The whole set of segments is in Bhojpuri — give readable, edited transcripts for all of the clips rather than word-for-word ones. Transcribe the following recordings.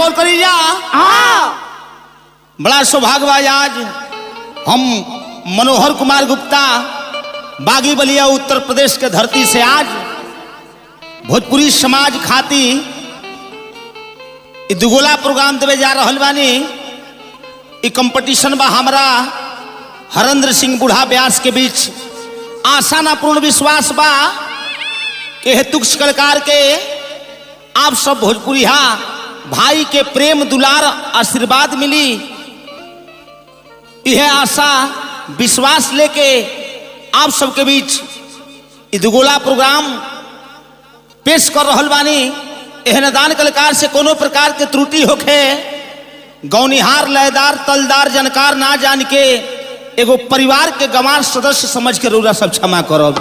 गौर करिए। बड़ा सौभाग्य आज हम मनोहर कुमार गुप्ता बागी बलिया उत्तर प्रदेश के धरती से आज भोजपुरी समाज खाती दुगोला प्रोग्राम देवे जा रहल बानी। इ कंपटीशन बा हमरा हरेंद्र सिंह बूढ़ा व्यास के बीच। आशा ना पूर्ण विश्वास बा कि हेतुक्ष कलाकार के आप सब भोजपुरिया भाई के प्रेम दुलार आशीर्वाद मिली। यह आशा विश्वास लेके आप सबके बीच दुगोला प्रोग्राम पेश कर रहल बानी। एहनदान कलाकार से कोनो प्रकार के त्रुटि होखे गौनिहार लयदार तलदार जानकार ना जान के एगो परिवार के गंवार सदस्य समझ के रउरा सब क्षमा करब।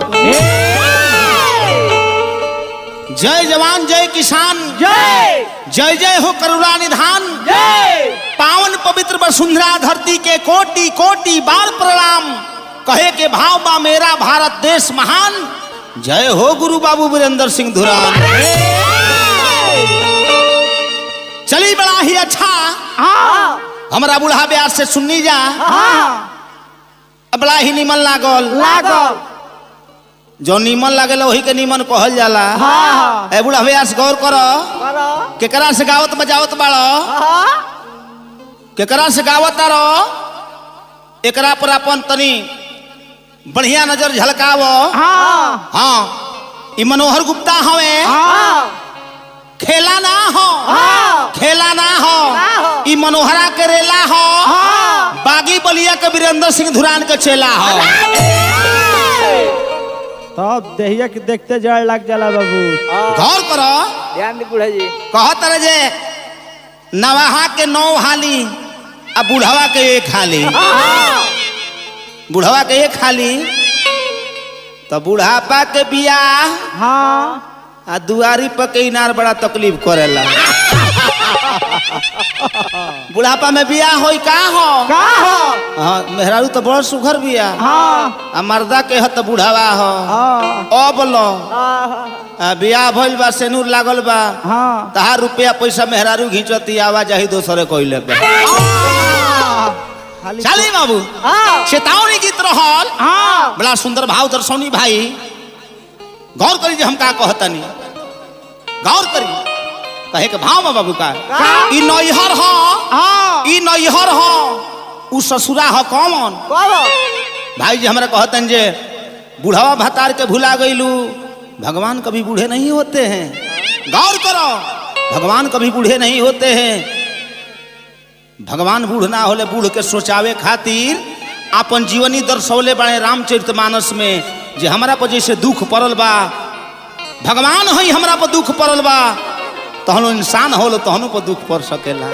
जय जवान जय किसान जय जय जय हो करुणा निधान। जय पावन पवित्र वसुंधरा धरती के कोटि कोटि बार प्रणाम। कहे के भाव बा मेरा भारत देश महान। जय हो गुरु बाबू वीरेंद्र सिंह धुरान। चली बड़ा ही अच्छा हमारा बूढ़ा व्यास से सुननी जा। बड़ा ही निमन लागल जो निमन लागेला वही के निमन कहल जाला। ए बूढ़ा व्यास गौर करो केकरा से गावत बजावत बाड़ो केकरा से गावत तारो एकरा पर अपन तनी बढ़िया नजर झलकावो। हाँ इ मनोहर गुप्ता हवे खेला ना हो खेला ना हो इ मनोहरा के रेला हो बागी बलिया के वीरेंद्र सिंह धुरान के चेला हो। तब देहिया के देखते जड़ लग जाला बाबू। गौर करो ध्यान दे बूढ़ा जी। कहत रहे जे नवाहा के 9 हाली आ बुढ़वा के 1 हाली। बुढ़वा के 1 हाली तो बुढ़ापा के बियाह आ दुआरी पर के इनार बड़ा तकलीफ करेला। बुढ़ापा में बियाह होई का हो हाँ मेहरारू तो बड़ सुघर बिया आ मर्दा के ह तो बुढ़ावा हो। अब लो बियाह भइल बा सेनूर लागल बा तहार रुपया पैसा मेहरारू घिंचती आवाजाही दोसरे कोइले पे। चली बाबू चेतावनी गीत रहल बड़ा सुंदर भाव दर्शनी भाई। गौर करी जे हम का कहतनी गौर करी कहे के भाव में बाबू का इ नैहर हो इ नैहर हो उ ससुरा हो कौन भाई जी हमरा कहतन जे बुढ़ावा भतार के भुला गईलू। भगवान कभी बूढ़े नहीं होते हैं। गौर करो भगवान कभी बूढ़े नहीं होते हैं। भगवान बूढ़ ना होले बूढ़ के सोचावे खातिर अपन जीवनी दर्शौले बड़े रामचरितमानस में जे हमरा पर जैसे दुख पड़ल बा भगवान है हमरा पर दुख पड़ल बा तहनो इंसान होलो तहनो पर दुख पड़ सकेला।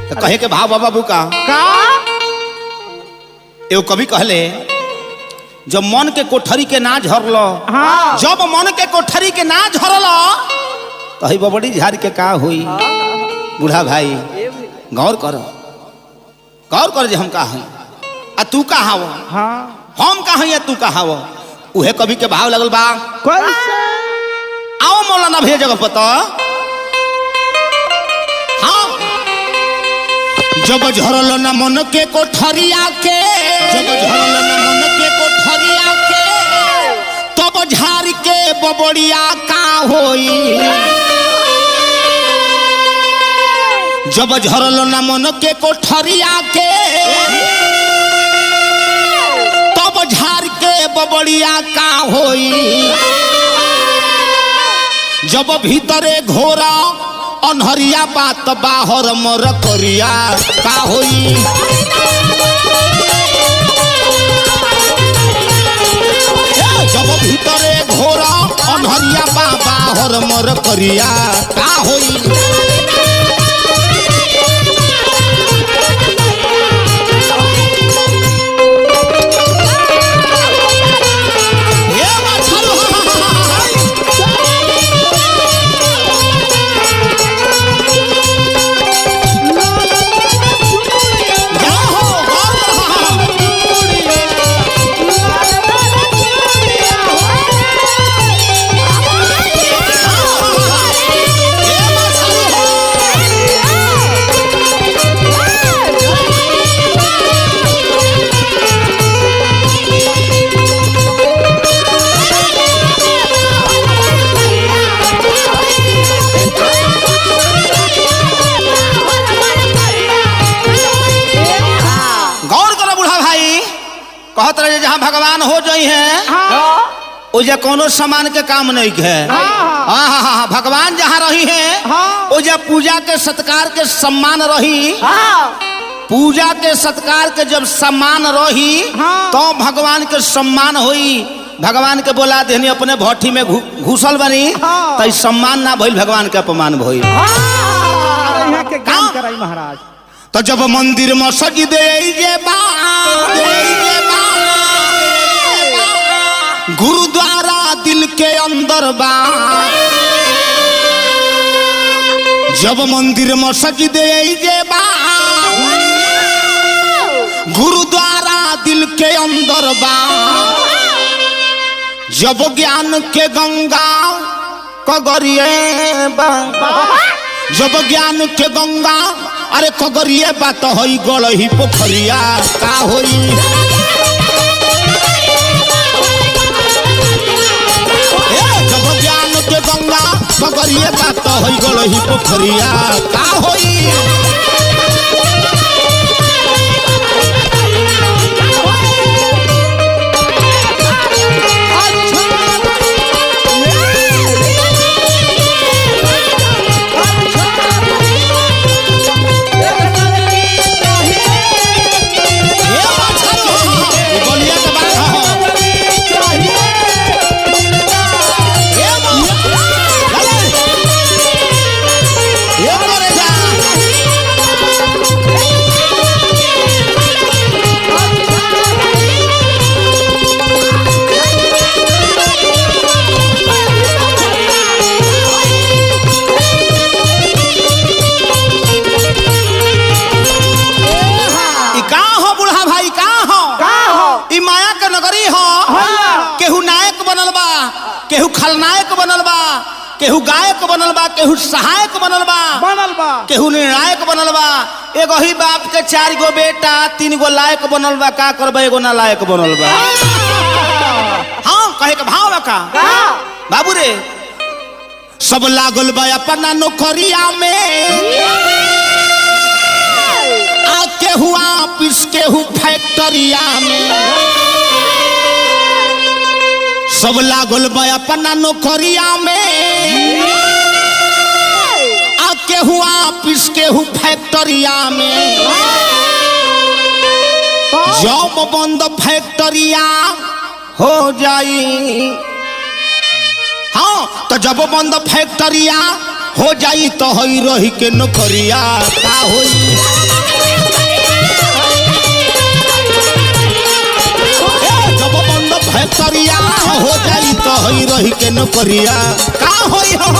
तो कहे के भाव बाबू का एगो कवि कहले जब मन के कोठरी के ना झरलो जब मन के कोठरी के ना झरलो तो ही बबड़ी झाड़ के का हुई। बूढ़ा भाई गौर कर जे हम का हई आ तू का हव हम का हई तू का हव उहे कवि के भाव लगल बा। आओ मौलाना भैया जगह पता हाँ जब झरल न मन के कोठरिया के जब झरल न मन के कोठरिया के तब झाड़ के बबड़िया का होई। जब झरल न मन के कोठरिया के तब झाड़ के बबड़िया का होई। जब भीतरे घोरा अनहरिया बात बाहर मर करिया का होई। जब भीतरे घोरा अनहरिया बाहर मर करिया का होई। कहत रहे जहाँ भगवान हो जाई है ओजा कोनो सामान के काम नहीं है। हाँ भगवान जहाँ रही है ओजा पूजा के सत्कार के सम्मान रही। पूजा के सत्कार के जब सम्मान रही तो भगवान के सम्मान होई। भगवान के बोला देनी अपने भट्टी में घुसल बनी तो सम्मान ना भइल, भगवान के अपमान भइल। महाराज तो जब मंदिर में सज दे गुरुद्वारा दिल के अंदर बा, जब मंदिर में सज दे गुरुद्वारा दिल के अंदर बा, जब ज्ञान के गंगा कगरिए बा, जब ज्ञान के गंगा अरे कगरिए बा तो होई गलही पोखरिया का होई। जब ज्ञान के गंगा कगरिए बा तो होई गलही पोखरिया का होई। केहू खलनायक बनल बा, केहू गायक बनल बा, केहू सहायक बनल बा, केहू निर्णायक बनल बा। एगो ही बाप के 4 गो बेटा 3 गो लायक बनल बा, का करबा एगो ना लायक बनल बा। हाँ कहे के भाव का बाबू रे सब लागल बा अपना नौकरिया में, आ केहू ऑफिस केहू फैक्ट्रिया में, सब लागल बा अपना नौकरिया में, आ केहू ऑफिस केहू फैक्ट्रिया में। जब बंद फैक्ट्रिया हो जाई, हाँ तो जब बंद फैक्ट्रिया हो जाई तो होई रही के नौकरिया का होई। जब बंद फैक्ट्रिया हो जाई तो होई रही के नौकरिया का होई हो।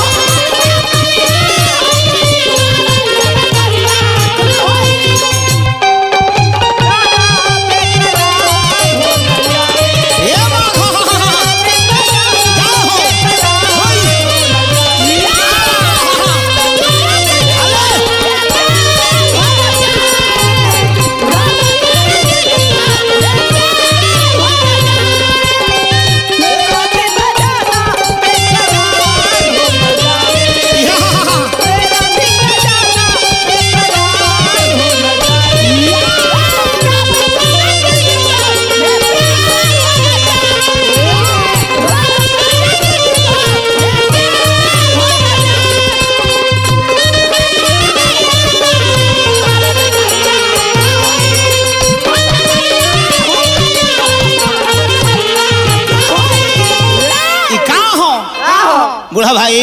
बूढ़ा भाई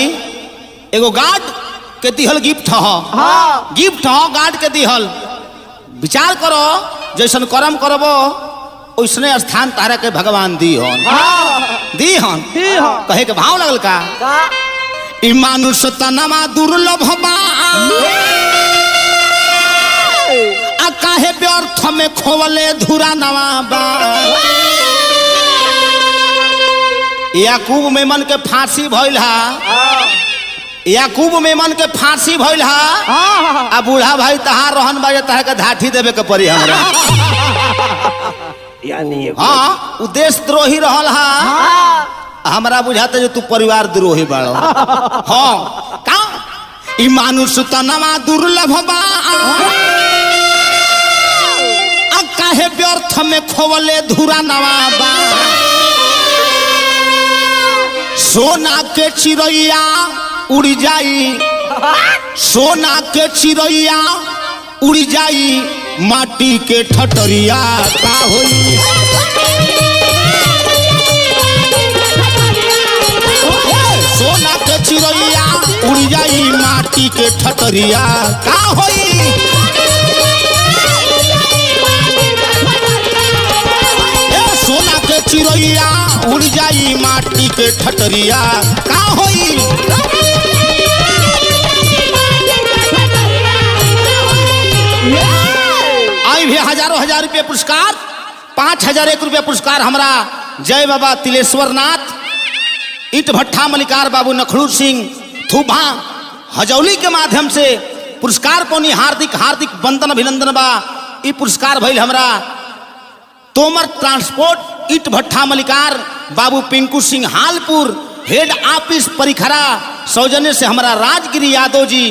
एगो गार्ड के दिहल गिफ्ट हो, गिफ्ट हो गार्ड के दिहल। विचार करो जैसन कर्म करबो ओइसने स्थान तारा के भगवान दी हन कहे के भाव लगल का ई मानुष तनमा दुर्लभ बा, आ काहे व्यर्थ में खोवले धुरा नवा बा। याकूब मेमन के फांसी भइल हा, याकूब मेमन के फांसी भइल हा, आ बूढ़ा भाई तहार रहन बाजे तहार के धाठी देवे के पड़ी हमरा। यानी हाँ उ देशद्रोही रहल हा, हमरा बुझाते जो तू परिवार द्रोही बाड़ो। हाँ का ई मानुष तनमा दुर्लभ बा, काहे व्यर्थ में खोवले धुरा नवाबा सोना के चिड़ैया उड़ जाई सोना के चिड़ैया उड़ जाई माटी के ठटरिया का होई सोना के चिड़ैया उड़ जाई माटी के ठटरिया का होई सोना के चिड़ैया उड़ जाई माटी के ठटरिया का होई आई भी हजारों हजार रुपये पुरस्कार 5001 रुपये पुरस्कार हमारा जय बाबा तिलेश्वर नाथ ईट भट्ठा मलिकार बाबू नखड़ूर सिंह थूबा हजौली के माध्यम से पुरस्कार पौनी हार्दिक हार्दिक वंदन अभिनंदन बा। ई पुरस्कार भइल हमरा तोमर ट्रांसपोर्ट ईट भट्ठा मलिकार बाबू पिंकू सिंह हालपुर हेड ऑफिस परिखरा सौजन्य से हमारा राजगिरी यादव जी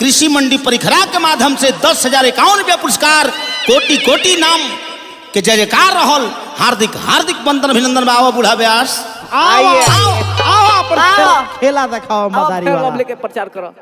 कृषि मंडी परिखरा के माध्यम से 10,051 रुपया पुरस्कार कोटि कोटि नाम के जय जयकार रहल हार्दिक हार्दिक वंदन अभिनंदन बाबा बूढ़ा व्यास आओ आओ खेला दिखाओ मदारी वाला लेके प्रचार करो।